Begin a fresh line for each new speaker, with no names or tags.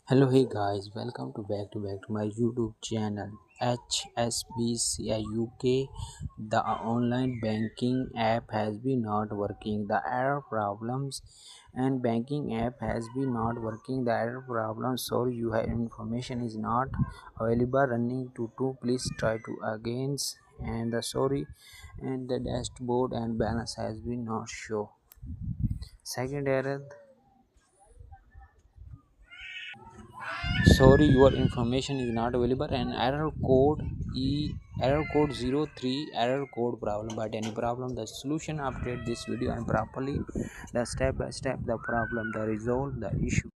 Hello, hey guys, welcome to my YouTube channel HSBC UK. The online banking app has been not working. The error problems and banking app has been not working. The error problem. Sorry, you have information is not available. Running to please try to again. And the sorry, and the dashboard and balance has been not show. Second error. Sorry, your information is not available. And error code 03 error code problem. But any problem, the solution, update this video and properly the step by step the problem, the resolve the issue.